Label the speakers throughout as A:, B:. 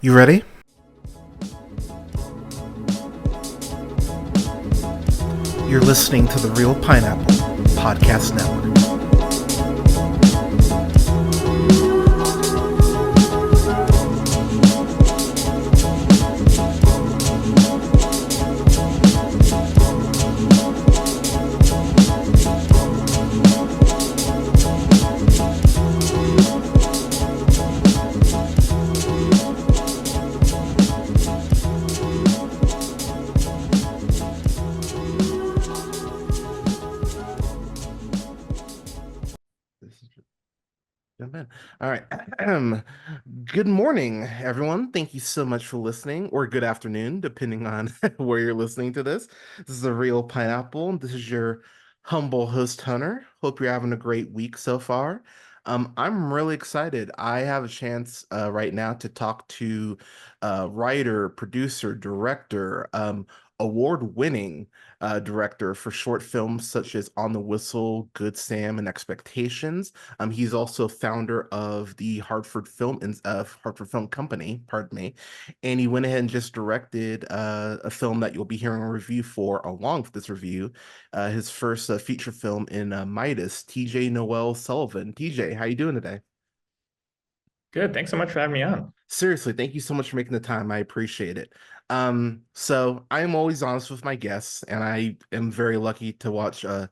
A: You ready? You're listening to the Real Pineapple Podcast Network. Jump in. All right. Good morning, everyone. Thank you so much for listening, or good afternoon, depending on where you're listening to this. This is the Real Pineapple. This is your humble host, Hunter. Hope you're having a great week so far. I'm really excited. I have a chance right now to talk to writer, producer, director, award-winning director for short films such as On the Whistle, Good Sam, and Expectations. He's also founder of the Hartford Film Company, pardon me, and he went ahead and just directed a film that you'll be hearing a review for along with this review, his first feature film in Midas, TJ Noel-Sullivan. TJ, how you doing today?
B: Good. Thanks so much for having me on.
A: Seriously, thank you so much for making the time. I appreciate it. So I am always honest with my guests, and I am very lucky to watch a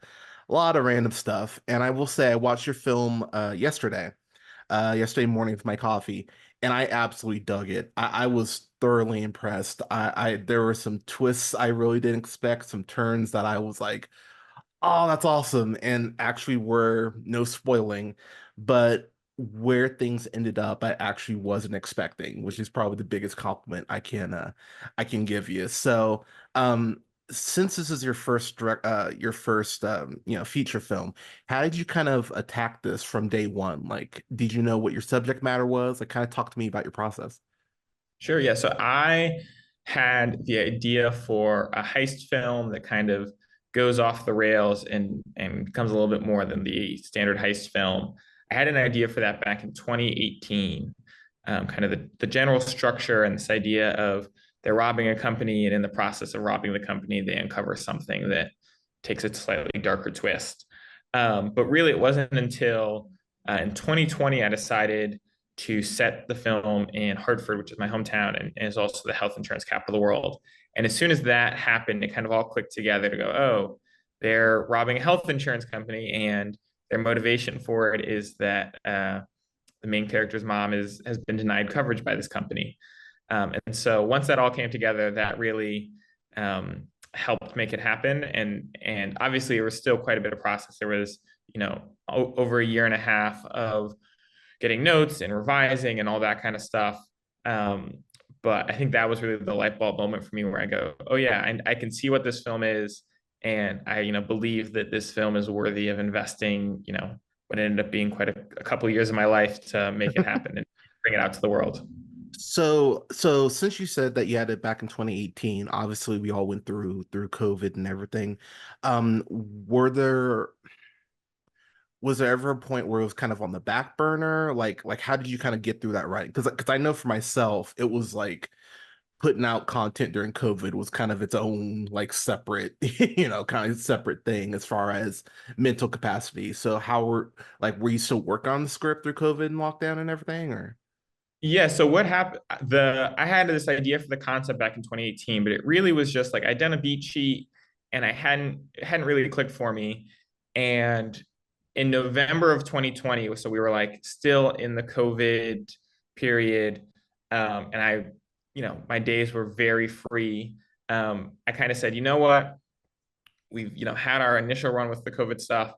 A: lot of random stuff. And I will say I watched your film yesterday morning with my coffee, and I absolutely dug it. I was thoroughly impressed. I there were some twists I really didn't expect, some turns that I was like, oh, that's awesome. And actually were no spoiling, but where things ended up, I actually wasn't expecting, which is probably the biggest compliment I can give you. So, since this is your first feature film, how did you kind of attack this from day one? Like, did you know what your subject matter was? Like, kind of talk to me about your process.
B: Sure. Yeah. So I had the idea for a heist film that kind of goes off the rails and becomes a little bit more than the standard heist film. I had an idea for that back in 2018, kind of the general structure and this idea of they're robbing a company, and in the process of robbing the company, they uncover something that takes a slightly darker twist. But really, it wasn't until in 2020 I decided to set the film in Hartford, which is my hometown and is also the health insurance capital of the world. And as soon as that happened, it kind of all clicked together to go, oh, they're robbing a health insurance company, and their motivation for it is that the main character's mom has been denied coverage by this company. And so once that all came together, that really helped make it happen. And obviously, there was still quite a bit of process. There was, over a year and a half of getting notes and revising and all that kind of stuff. But I think that was really the light bulb moment for me where I go, oh yeah, I can see what this film is, and I believe that this film is worthy of investing what ended up being quite a couple of years of my life to make it happen and bring it out to the world.
A: So since you said that you had it back in 2018, obviously we all went through COVID and everything. Were there was there ever a point where it was kind of on the back burner? Like how did you kind of get through that writing? Because I know for myself, it was like putting out content during COVID was kind of its own like separate, kind of separate thing as far as mental capacity. So were you still working on the script through COVID and lockdown and everything, or?
B: Yeah, so what happened? I had this idea for the concept back in 2018, but it really was just like I'd done a beat sheet and it hadn't really clicked for me. And in November of 2020, so we were like still in the COVID period, and my days were very free. I kind of said, you know what? We've had our initial run with the COVID stuff.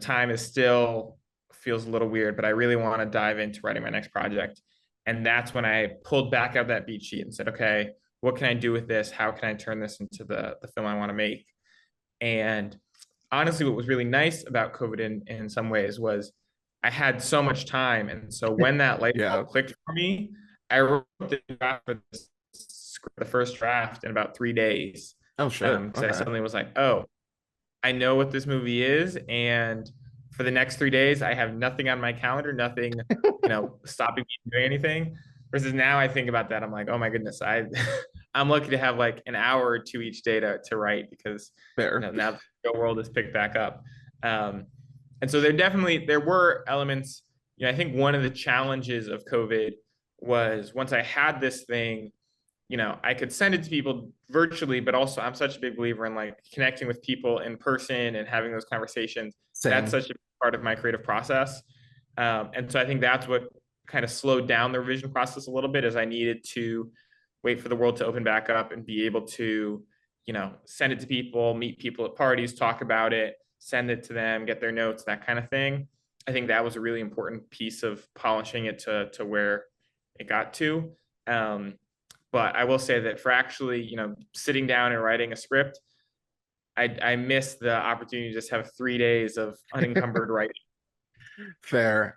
B: Time is still feels a little weird, but I really want to dive into writing my next project. And that's when I pulled back out that beat sheet and said, okay, what can I do with this? How can I turn this into the film I want to make? And honestly, what was really nice about COVID in some ways was I had so much time. And so when that light
A: Yeah.
B: bulb clicked for me, I wrote the draft for the first draft in about 3 days.
A: Oh, shit.
B: Because I
A: Okay.
B: suddenly was like, oh, I know what this movie is, and for the next 3 days, I have nothing on my calendar, nothing, stopping me from doing anything. Versus now I think about that, I'm like, oh my goodness, I'm lucky to have like an hour or two each day to write because
A: Fair.
B: now the real world has picked back up. Um, and so there were elements. I think one of the challenges of COVID was once I had this thing, I could send it to people virtually, but also I'm such a big believer in like connecting with people in person and having those conversations. That's
A: Same.
B: such a part of my creative process. And so I think that's what kind of slowed down the revision process a little bit, as I needed to wait for the world to open back up and be able to, send it to people, meet people at parties, talk about it, send it to them, get their notes, that kind of thing. I think that was a really important piece of polishing it to where it got to. Um, but I will say that for actually, sitting down and writing a script, I miss the opportunity to just have 3 days of unencumbered writing.
A: Fair.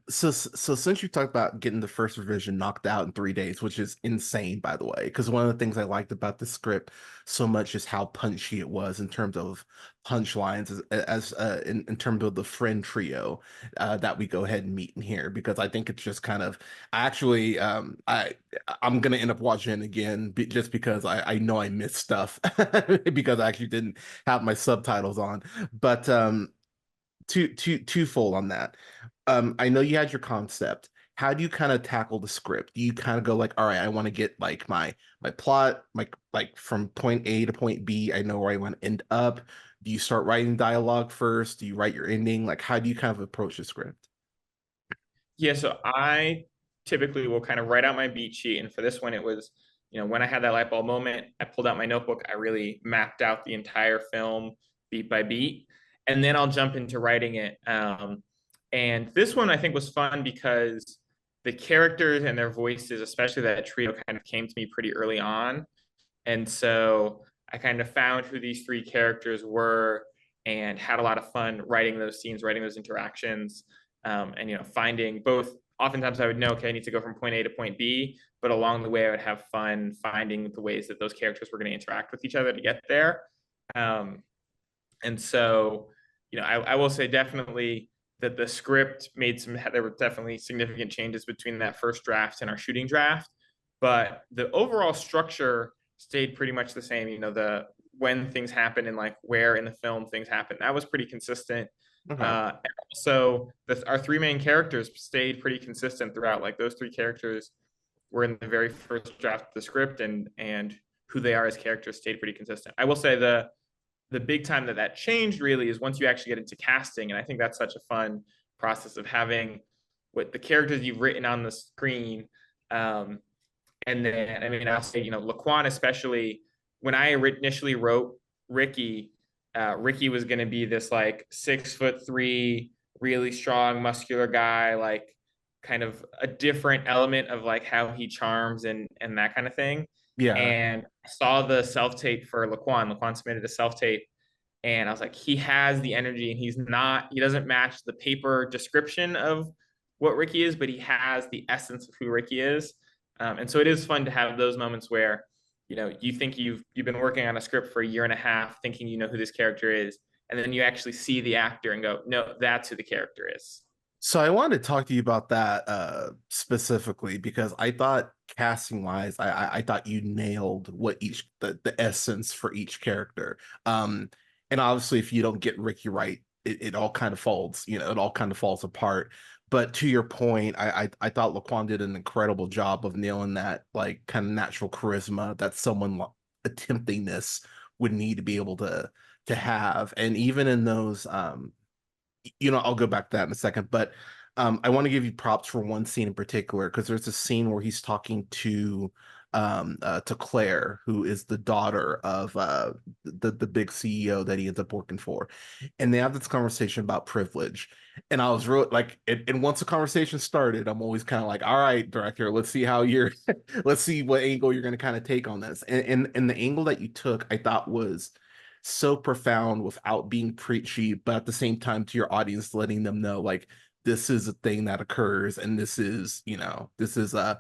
A: So since you talked about getting the first revision knocked out in 3 days, which is insane, by the way, because one of the things I liked about the script so much is how punchy it was in terms of punchlines, in terms of the friend trio that we go ahead and meet in here, because I think it's just kind of I'm gonna end up watching it again just because I know I missed stuff because I actually didn't have my subtitles on, but twofold on that. I know you had your concept. How do you kind of tackle the script? Do you kind of go like, all right, I want to get like my plot, like from point A to point B. I know where I want to end up. Do you start writing dialogue first? Do you write your ending? Like, how do you kind of approach the script?
B: Yeah, so I typically will kind of write out my beat sheet. And for this one, it was, when I had that light bulb moment, I pulled out my notebook. I really mapped out the entire film beat by beat. And then I'll jump into writing it. And this one I think was fun because the characters and their voices, especially that trio, kind of came to me pretty early on. And so I kind of found who these three characters were and had a lot of fun writing those scenes, writing those interactions, and finding both. Oftentimes, I would know, okay, I need to go from point A to point B, but along the way, I would have fun finding the ways that those characters were going to interact with each other to get there. Um, and so, I will say definitely that the script made some. There were definitely significant changes between that first draft and our shooting draft, but the overall structure stayed pretty much the same. The when things happen and like where in the film things happen, that was pretty consistent.
A: Okay.
B: So our three main characters stayed pretty consistent throughout. Like those three characters were in the very first draft of the script, and who they are as characters stayed pretty consistent. I will say the big time that changed really is once you actually get into casting, and I think that's such a fun process of having what the characters you've written on the screen. And then, I mean, I'll say, Laquan, especially when I initially wrote Ricky, Ricky was going to be this like 6'3", really strong, muscular guy, like kind of a different element of like how he charms and that kind of thing.
A: Yeah.
B: And I saw the self tape for Laquan. Laquan submitted a self tape, and I was like, he has the energy, and he doesn't match the paper description of what Ricky is, but he has the essence of who Ricky is. And so it is fun to have those moments where, you think you've been working on a script for a year and a half, thinking you know who this character is, and then you actually see the actor and go, no, that's who the character is.
A: So I wanted to talk to you about that specifically because I thought casting wise, I thought you nailed what the essence for each character. And obviously if you don't get Ricky right, it all kind of falls, it all kind of falls apart. But to your point, I thought Laquan did an incredible job of nailing that like kind of natural charisma that someone attempting this would need to be able to have. And even in those I'll go back to that in a second, but I want to give you props for one scene in particular because there's a scene where he's talking to Claire, who is the daughter of the big CEO that he ends up working for, and they have this conversation about privilege. And I was really like, and once the conversation started, I'm always kind of like, all right, director, let's see how you're, let's see what angle you're going to kind of take on this. And the angle that you took, I thought was so profound without being preachy, but at the same time to your audience, letting them know like this is a thing that occurs, and this is a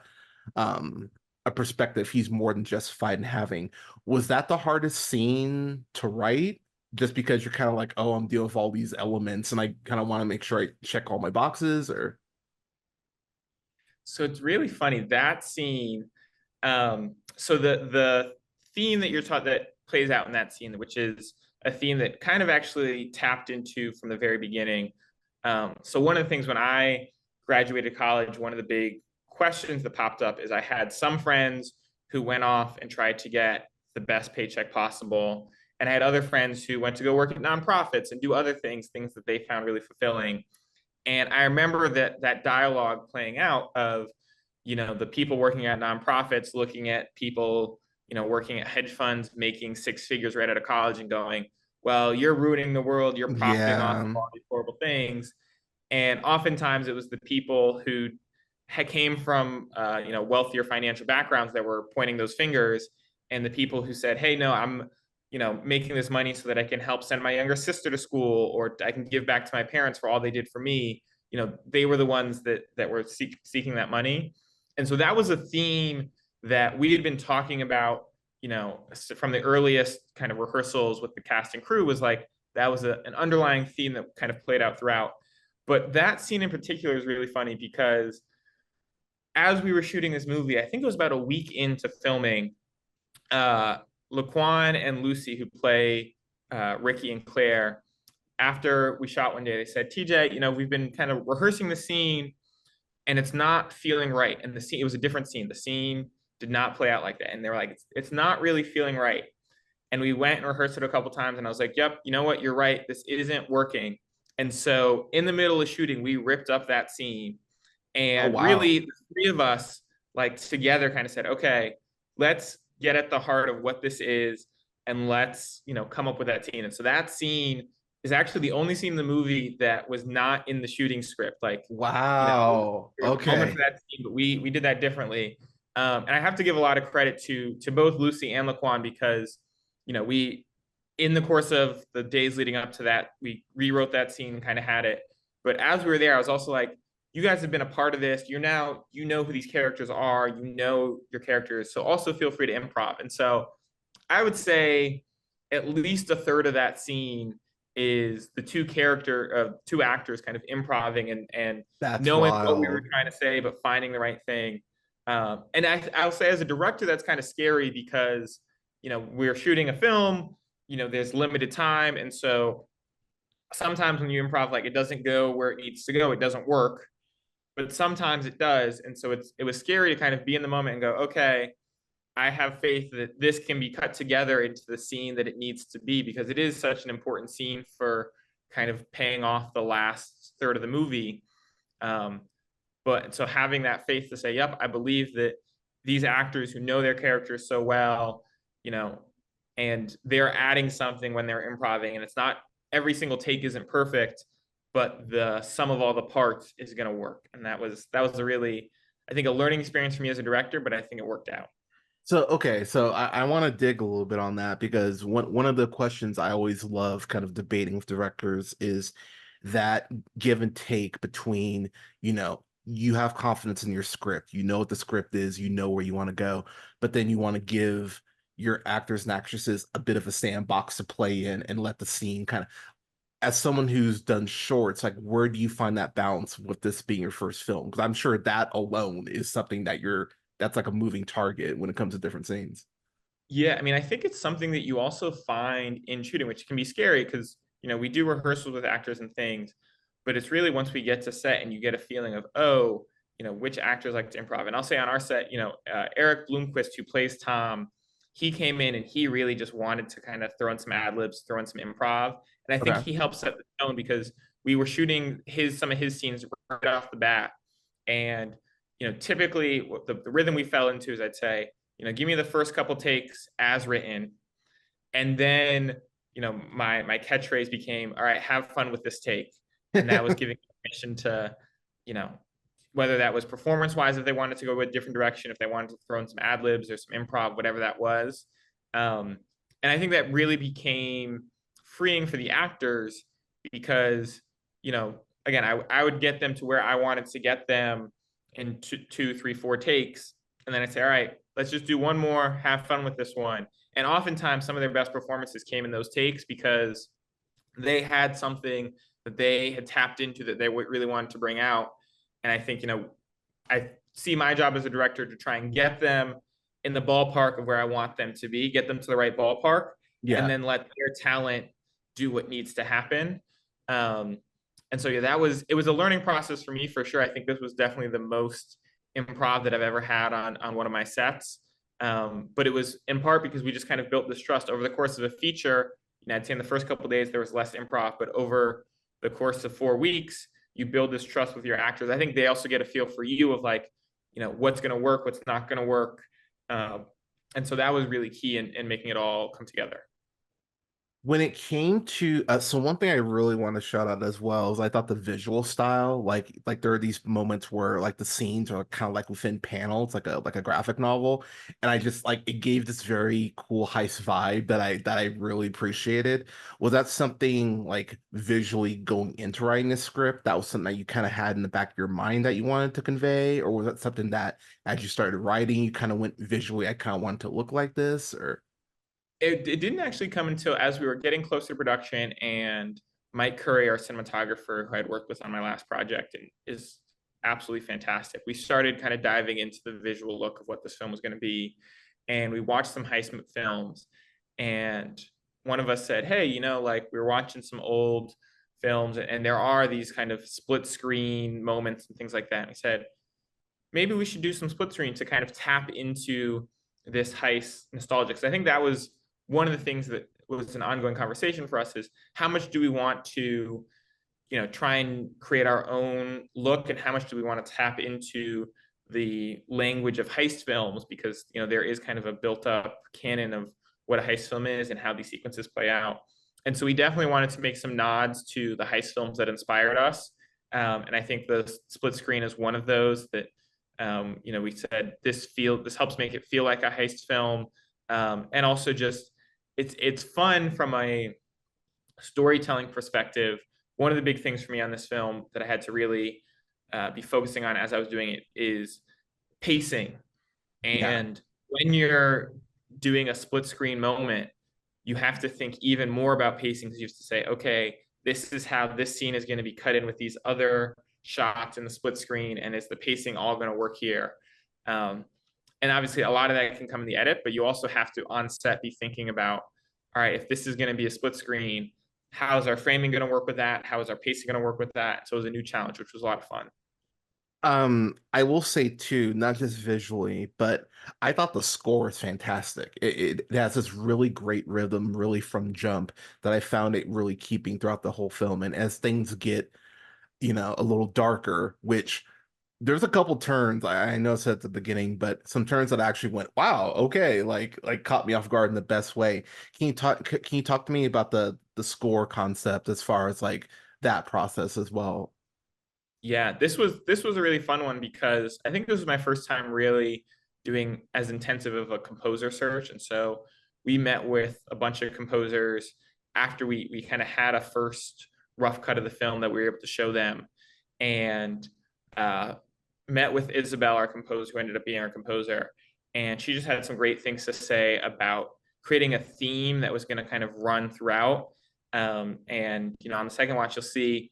A: perspective he's more than justified in having. Was that the hardest scene to write? Just because you're kind of like, oh, I'm dealing with all these elements, and I kind of want to make sure I check all my boxes, or
B: So it's really funny that scene. So the theme that you're taught that plays out in that scene, which is a theme that kind of actually tapped into from the very beginning. So one of the things when I graduated college, one of the big questions that popped up is I had some friends who went off and tried to get the best paycheck possible. And I had other friends who went to go work at nonprofits and do other things, things that they found really fulfilling. And I remember that dialogue playing out of, the people working at nonprofits looking at people, working at hedge funds making six figures right out of college and going, well, you're ruining the world, you're profiting off of
A: Yeah.
B: all these horrible things. And oftentimes it was the people who had came from wealthier financial backgrounds that were pointing those fingers, and the people who said, hey, no, I'm making this money so that I can help send my younger sister to school, or I can give back to my parents for all they did for me. They were the ones that were seeking that money. And so that was a theme that we had been talking about, from the earliest kind of rehearsals with the cast and crew. Was like that was an underlying theme that kind of played out throughout. But that scene in particular is really funny because as we were shooting this movie, I think it was about a week into filming, Laquan and Lucy, who play Ricky and Claire, after we shot one day, they said, TJ, we've been kind of rehearsing the scene and it's not feeling right. And the scene, it was a different scene. The scene did not play out like that. And they were like, it's not really feeling right. And we went and rehearsed it a couple times. And I was like, yep, you know what? You're right. This isn't working. And so in the middle of shooting, we ripped up that scene.
A: Oh,
B: And
A: wow.
B: really, the three of us, like together, kind of said, okay, let's get at the heart of what this is and let's, come up with that scene. And so that scene is actually the only scene in the movie that was not in the shooting script. Like,
A: Wow.
B: there was a moment for
A: Okay.
B: that scene, but we did that differently. And I have to give a lot of credit to both Lucy and Laquan because, we in the course of the days leading up to that, we rewrote that scene and kind of had it. But as we were there, I was also like, you guys have been a part of this. You're now, who these characters are, your characters. So also feel free to improv. And so I would say at least a third of that scene is the two actors kind of improving and
A: That's
B: knowing what we were
A: wild.
B: trying to say, but finding the right thing. And I'll say as a director, that's kind of scary because, we're shooting a film, there's limited time. And so sometimes when you improv, like it doesn't go where it needs to go, it doesn't work, but sometimes it does. And so it was scary to kind of be in the moment and go, okay, I have faith that this can be cut together into the scene that it needs to be because it is such an important scene for kind of paying off the last third of the movie. Um, but so having that faith to say, yep, I believe that these actors who know their characters so well, you know, and they're adding something when they're improvising, and it's not every single take isn't perfect, but the sum of all the parts is going to work. And that was a really, I think, a learning experience for me as a director, but I think it worked out.
A: So, okay, so I want to dig a little bit on that because one of the questions I always love kind of debating with directors is that give and take between, you have confidence in your script, you know what the script is, you know where you want to go, but then you want to give your actors and actresses a bit of a sandbox to play in and let the scene kind of, as someone who's done shorts, like where do you find that balance with this being your first film? Because I'm sure that alone is something that's like a moving target when it comes to different scenes.
B: Yeah, I mean, I think it's something that you also find in shooting, which can be scary because, we do rehearsals with actors and things, but it's really once we get to set and you get a feeling of, oh, which actors like to improv. And I'll say on our set, Eric Bloomquist, who plays Tom, he came in and he really just wanted to kind of throw in some ad libs, throw in some improv. And I think
A: Okay.
B: he helped set the tone because we were shooting some of his scenes right off the bat. And, typically the rhythm we fell into is I'd say, give me the first couple takes as written. And then, my catchphrase became, all right, have fun with this take. And that was giving permission to, you know, whether that was performance wise, if they wanted to go a different direction, if they wanted to throw in some ad libs or some improv, whatever that was. Um, and I think that really became freeing for the actors because, again, I would get them to where I wanted to get them in two, three, four takes. And then I'd say, all right, let's just do one more, have fun with this one. And oftentimes some of their best performances came in those takes because they had something that they had tapped into that they really wanted to bring out. And I think, I see my job as a director to try and get them in the ballpark of where I want them to be, get them to the right ballpark, and
A: Yeah.
B: then let their talent do what needs to happen. Um, and so yeah, it was a learning process for me for sure. I think this was definitely the most improv that I've ever had on one of my sets. But it was in part because we just kind of built this trust over the course of a feature. I'd say in the first couple of days there was less improv, but over the course of 4 weeks, you build this trust with your actors. I think they also get a feel for you of like, what's going to work, what's not going to work. And so that was really key in making it all come together.
A: When it came to so one thing I really want to shout out as well is I thought the visual style, like there are these moments where like the scenes are kind of like within panels, like a graphic novel, and I just like it gave this very cool heist vibe that I really appreciated. Was that something like visually going into writing a script that was something that you kind of had in the back of your mind that you wanted to convey, or was that something that as you started writing you kind of went visually, I kind of want to look like this, or
B: It didn't actually come until as we were getting closer to production, and Mike Curry, our cinematographer, who I'd worked with on my last project, and is absolutely fantastic. We started kind of diving into the visual look of what this film was going to be, and we watched some heist films. And one of us said, "Hey, like we were watching some old films, and there are these kind of split screen moments and things like that." And he said, maybe we should do some split screen to kind of tap into this heist nostalgia. Because I think that was one of the things that was an ongoing conversation for us is how much do we want to, try and create our own look, and how much do we want to tap into the language of heist films, because there is kind of a built up canon of what a heist film is and how these sequences play out. And so we definitely wanted to make some nods to the heist films that inspired us. And I think the split screen is one of those that we said this helps make it feel like a heist film, and also just it's fun from a storytelling perspective. One of the big things for me on this film that I had to really be focusing on as I was doing it is pacing.
A: yeah.
B: And when you're doing a split screen moment, you have to think even more about pacing, because you have to say, okay, this is how this scene is going to be cut in with these other shots in the split screen, and is the pacing all going to work here? Um, and obviously, a lot of that can come in the edit, but you also have to on set be thinking about, all right, if this is going to be a split screen, how is our framing going to work with that? How is our pacing going to work with that? So it was a new challenge, which was a lot of fun.
A: I will say too, not just visually, but I thought the score was fantastic. It has this really great rhythm, really from jump, that I found it really keeping throughout the whole film. And as things get, a little darker, which there's a couple turns I noticed at the beginning, but some turns that actually went, wow, okay, like caught me off guard in the best way. Can you talk to me about the score concept as far as like that process as well?
B: Yeah, this was a really fun one, because I think this was my first time really doing as intensive of a composer search. And so we met with a bunch of composers after we kind of had a first rough cut of the film that we were able to show them, and uh, met with Isabel, our composer, who ended up being our composer. And she just had some great things to say about creating a theme that was going to kind of run throughout. And on the second watch, you'll see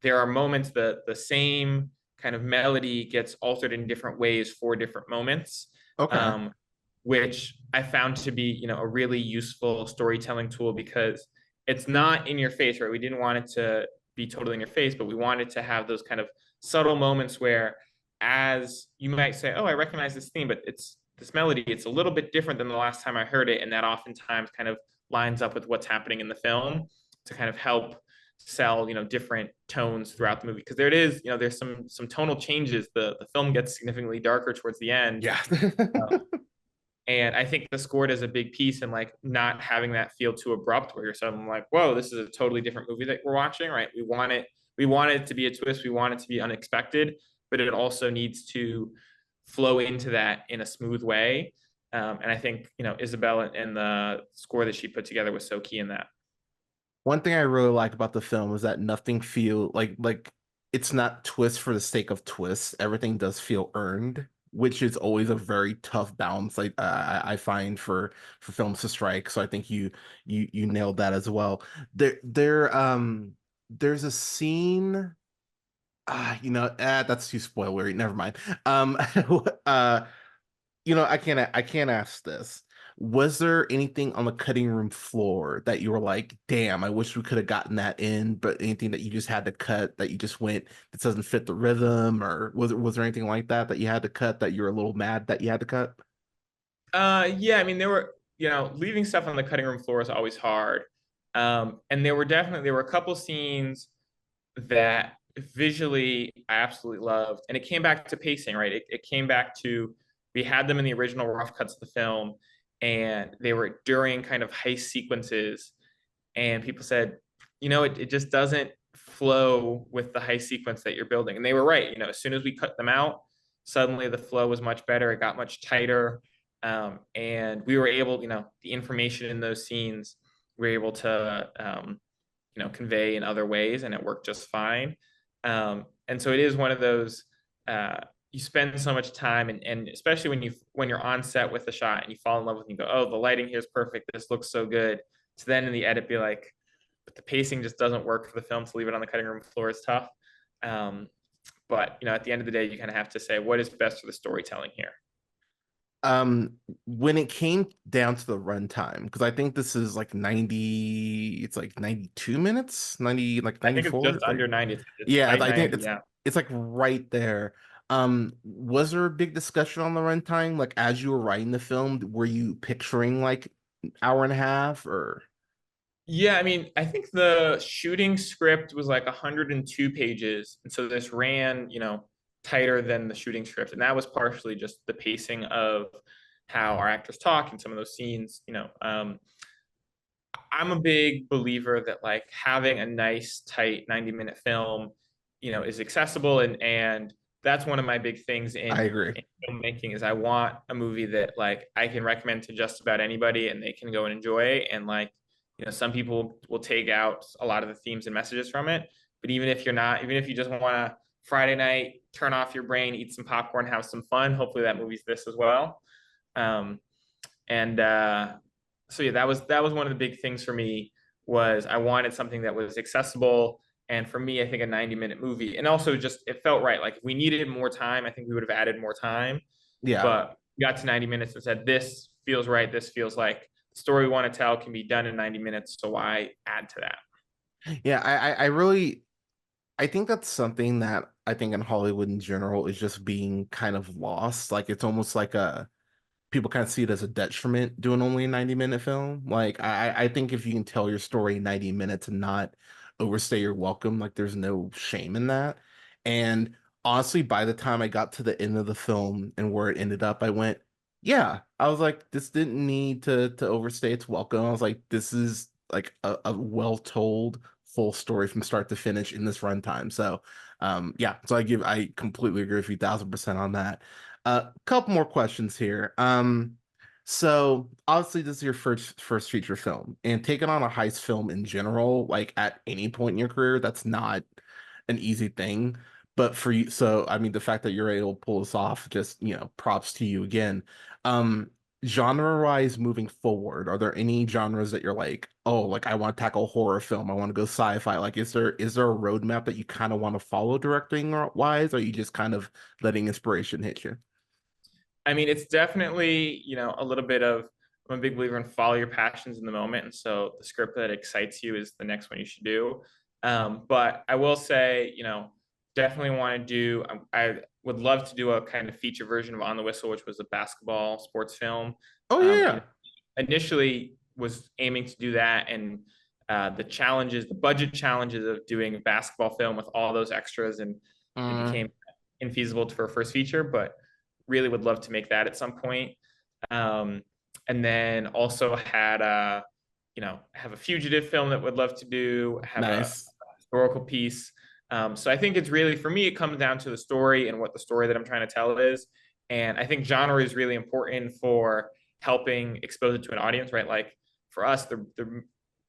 B: there are moments that the same kind of melody gets altered in different ways for different moments,
A: Okay.
B: um, which I found to be, a really useful storytelling tool, because it's not in your face, right? We didn't want it to be totally in your face, but we wanted to have those kind of subtle moments where, as you might say, oh, I recognize this theme, but it's this melody, it's a little bit different than the last time I heard it. And that oftentimes kind of lines up with what's happening in the film to kind of help sell different tones throughout the movie, because there it is, there's some tonal changes. The film gets significantly darker towards the end.
A: Yeah.
B: And I think the score does a big piece in like not having that feel too abrupt, where you're suddenly like, whoa, this is a totally different movie that we're watching, right? We want it to be a twist, we want it to be unexpected, but it also needs to flow into that in a smooth way. And I think Isabel and the score that she put together was so key in that.
A: One thing I really like about the film is that nothing feel like it's not twist for the sake of twists. Everything does feel earned, which is always a very tough balance. Like I find for films to strike. So I think you nailed that as well. There's a scene. That's too spoilery. Never mind. uh, I can't ask this. Was there anything on the cutting room floor that you were like, damn, I wish we could have gotten that in, but anything that you just had to cut that you just went, this doesn't fit the rhythm, or was there anything like that that you had to cut that you were a little mad that you had to cut?
B: Yeah, I mean, there were, leaving stuff on the cutting room floor is always hard. And there were a couple scenes that visually I absolutely loved. And it came back to pacing, right? It came back to, we had them in the original rough cuts of the film, and they were during kind of heist sequences. And people said, it just doesn't flow with the heist sequence that you're building. And they were right. As soon as we cut them out, suddenly the flow was much better. It got much tighter. And we were able, the information in those scenes, we were able to, convey in other ways, and it worked just fine. And so it is one of those, you spend so much time, and especially when you're on set with the shot and you fall in love with it, and you go, oh, the lighting here is perfect, this looks so good. So then in the edit be like, but the pacing just doesn't work for the film, to leave it on the cutting room floor is tough. um, but at the end of the day, you kind of have to say what is best for the storytelling here.
A: When it came down to the runtime, because I think this is like 90, it's like 92 minutes, 90, like
B: I think it's
A: 94,
B: just
A: like
B: under 90. It's
A: yeah,
B: tight
A: I think
B: 90.
A: it's
B: Yeah.
A: it's like right there. Was there a big discussion on the runtime? Like as you were writing the film, were you picturing like hour and a half or
B: Yeah, I mean, I think the shooting script was like 102 pages. And so this ran, tighter than the shooting script. And that was partially just the pacing of how our actors talk in some of those scenes. I'm a big believer that like having a nice, tight 90-minute film, is accessible. And that's one of my big things
A: I
B: in,
A: agree.
B: in filmmaking is I want a movie that like I can recommend to just about anybody and they can go and enjoy. And like, some people will take out a lot of the themes and messages from it. But even if you're not, even if you just want to Friday night, turn off your brain, eat some popcorn, have some fun, hopefully that movie's this as well. Um, and so yeah, that was one of the big things for me, was I wanted something that was accessible. And for me, I think a 90-minute movie, and also just it felt right. Like if we needed more time, I think we would have added more time.
A: Yeah.
B: But we got to 90 minutes and said, this feels right. This feels like the story we want to tell can be done in 90 minutes. So why add to that?
A: Yeah, I really I think that's something that I think in Hollywood in general is just being kind of lost. Like it's almost like a people kind of see it as a detriment doing only a 90-minute film. Like I think if you can tell your story in 90 minutes and not overstay your welcome, like there's no shame in that. And honestly, by the time I got to the end of the film and where it ended up, I went, yeah, I was like, this didn't need to overstay its welcome. I was like, this is like a well told full story from start to finish in this runtime. So yeah, so I completely agree with you 1,000% on that. A couple more questions here. So obviously this is your first feature film, and taking on a heist film in general, like at any point in your career, that's not an easy thing. But for you, so I mean, the fact that you're able to pull this off, just props to you again. Um, Genre-wise, moving forward, are there any genres that you're like, oh, like I want to tackle horror film, I want to go sci-fi? Like, is there a roadmap that you kind of want to follow directing wise, or are you just kind of letting inspiration hit you?
B: I mean, it's definitely, a little bit of, I'm a big believer in follow your passions in the moment. And so the script that excites you is the next one you should do. But I will say, definitely want to do, I would love to do a kind of feature version of On the Whistle, which was a basketball sports film.
A: Oh
B: Um, you know,
A: yeah.
B: initially was aiming to do that. And the budget challenges of doing a basketball film with all those extras, and it
A: Mm,
B: became infeasible for a first feature, but really would love to make that at some point. Um, and then also had have a fugitive film that would love to do, have a
A: nice.
B: historical piece. So I think it's really, for me, it comes down to the story and what the story that I'm trying to tell is. And I think genre is really important for helping expose it to an audience, right? Like for us, the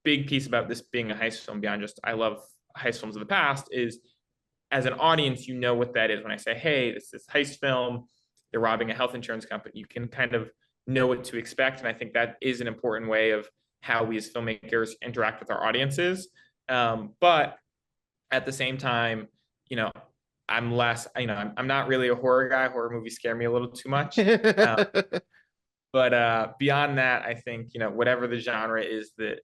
B: big piece about this being a heist film, beyond just I love heist films of the past, is as an audience, you know what that is. When I say, hey, this is heist film, they're robbing a health insurance company, you can kind of know what to expect. And I think that is an important way of how we as filmmakers interact with our audiences. But at the same time, you know, I'm less, I'm not really a horror guy. Horror movies scare me a little too much. Uh, but beyond that, I think, whatever the genre is that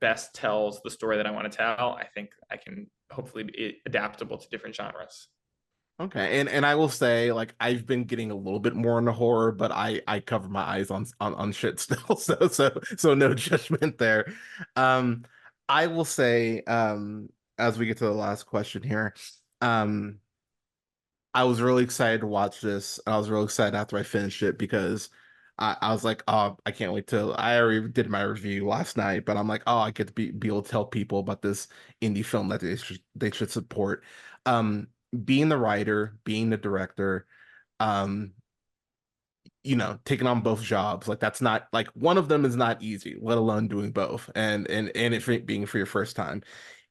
B: best tells the story that I want to tell, I think I can hopefully be adaptable to different genres.
A: Okay, and I will say, like, I've been getting a little bit more into horror, but I cover my eyes on shit still, so no judgment there. Um, I will say, as we get to the last question here, um, I was really excited to watch this. I was really excited after I finished it because I was like, oh, I can't wait till I already did my review last night, but I'm like, oh, I get to be able to tell people about this indie film that they should support. Um, Being the writer, being the director, um, taking on both jobs, like that's not like one of them is not easy, let alone doing both, and it being for your first time.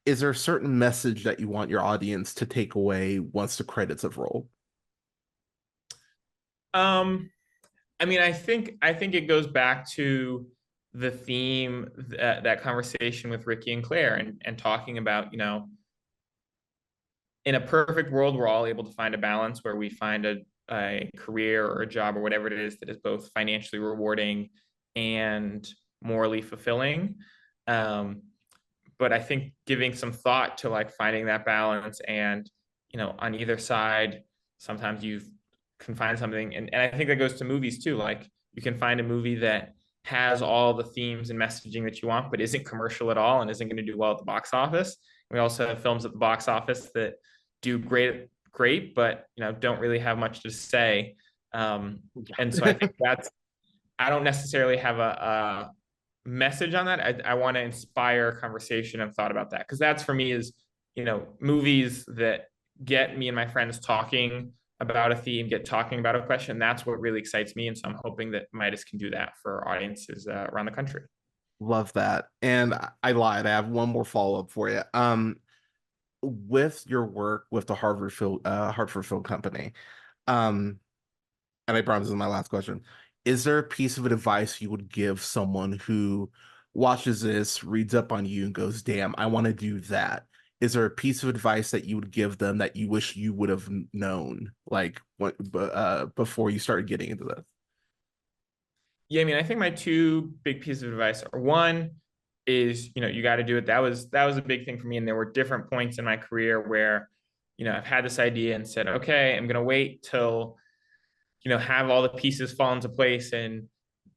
A: Is there a certain message that you want your audience to take away once the credits have rolled?
B: Um, I think it goes back to the theme, that conversation with Ricky and Claire, and talking about, in a perfect world, we're all able to find a balance where we find a career or a job or whatever it is that is both financially rewarding and morally fulfilling. Um, but I think giving some thought to like finding that balance, and on either side, sometimes you can find something, and I think that goes to movies too. Like, you can find a movie that has all the themes and messaging that you want, but isn't commercial at all and isn't going to do well at the box office. We also have films at the box office that do great, but don't really have much to say. And so I think that's, I don't necessarily have a message on that. I want to inspire conversation and thought about that, because that's for me is, movies that get me and my friends talking about a theme, get talking about a question. That's what really excites me. And so I'm hoping that Midas can do that for audiences around the country.
A: Love that. And I lied. I have one more follow-up for you. With your work with the Hartford Film Company, um, and I promise this is my last question. Is there a piece of advice you would give someone who watches this, reads up on you, and goes, "Damn, I want to do that"? Is there a piece of advice that you would give them that you wish you would have known, like before you started getting into this?
B: Yeah, I think my two big pieces of advice are: one is, you got to do it. That was a big thing for me. And there were different points in my career where, I've had this idea and said, okay, I'm gonna wait till, have all the pieces fall into place and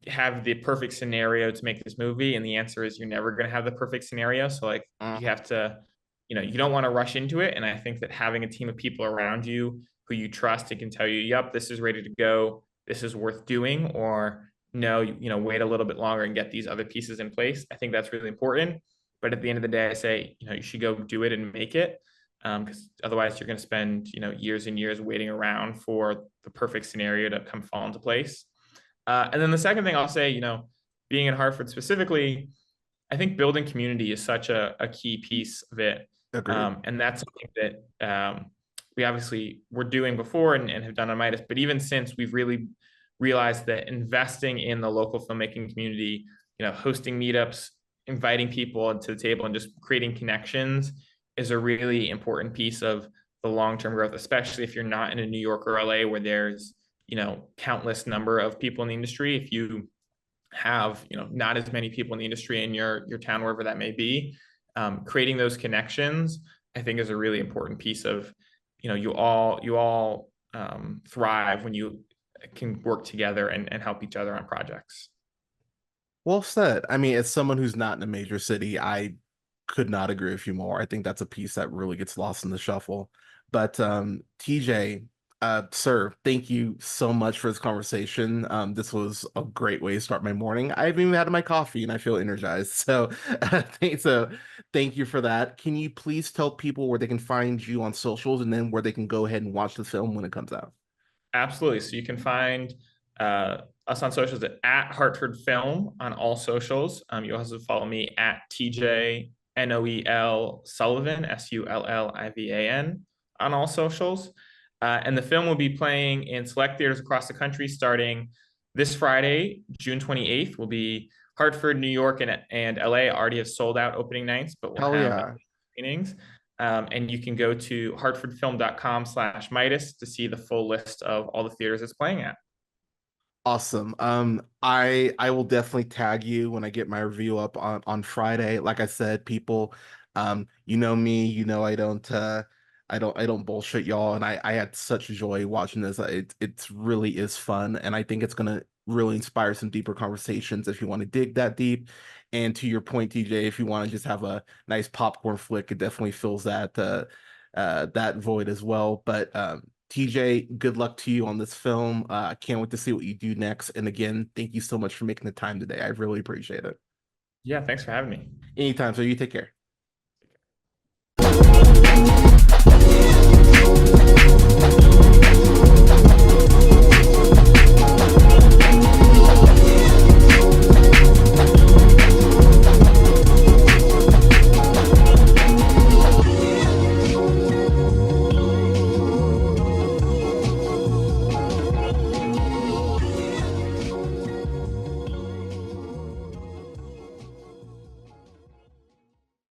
B: have the perfect scenario to make this movie. And the answer is you're never gonna have the perfect scenario. So like, you
A: Uh-huh.
B: have to, you don't want to rush into it. And I think that having a team of people around you who you trust and can tell you, yep, this is ready to go, this is worth doing, or no, wait a little bit longer and get these other pieces in place. I think that's really important. But at the end of the day, I say, you should go do it and make it. Because otherwise you're going to spend, years and years waiting around for the perfect scenario to come fall into place. And then the second thing I'll say, being in Hartford specifically, I think building community is such a key piece of it.
A: Agreed.
B: And that's something that we obviously were doing before and have done on Midas. But even since, we've really realized that investing in the local filmmaking community, hosting meetups, inviting people to the table, and just creating connections is a really important piece of the long-term growth, especially if you're not in a New York or LA where there's, countless number of people in the industry. If you have, not as many people in the industry in your town, wherever that may be, creating those connections, I think, is a really important piece of, you all thrive when you can work together and help each other on projects.
A: Well said. I mean, as someone who's not in a major city, I could not agree with you more. I think that's a piece that really gets lost in the shuffle. But TJ, sir, thank you so much for this conversation. This was a great way to start my morning. I haven't even had my coffee and I feel energized. So thank you for that. Can you please tell people where they can find you on socials and then where they can go ahead and watch the film when it comes out?
B: Absolutely. So you can find us on socials at Hartford Film on all socials. You also follow me at TJ Noel-Sullivan, Sullivan, on all socials. And the film will be playing in select theaters across the country starting this Friday, June 28th. Will be Hartford, New York, and LA already have sold out opening nights, but we'll
A: Hell
B: have
A: yeah.
B: screenings. And you can go to hartfordfilm.com/Midas to see the full list of all the theaters it's playing at.
A: Awesome. I will definitely tag you when I get my review up on Friday. Like I said, people, you know me, you know I don't bullshit y'all, and I had such joy watching this. It really is fun, and I think it's gonna really inspire some deeper conversations if you want to dig that deep. And to your point, TJ, if you want to just have a nice popcorn flick, it definitely fills that void as well. But TJ, good luck to you on this film. I can't wait to see what you do next. And again, thank you so much for making the time today. I really appreciate it.
B: Yeah, thanks for having me.
A: Anytime. So you take care.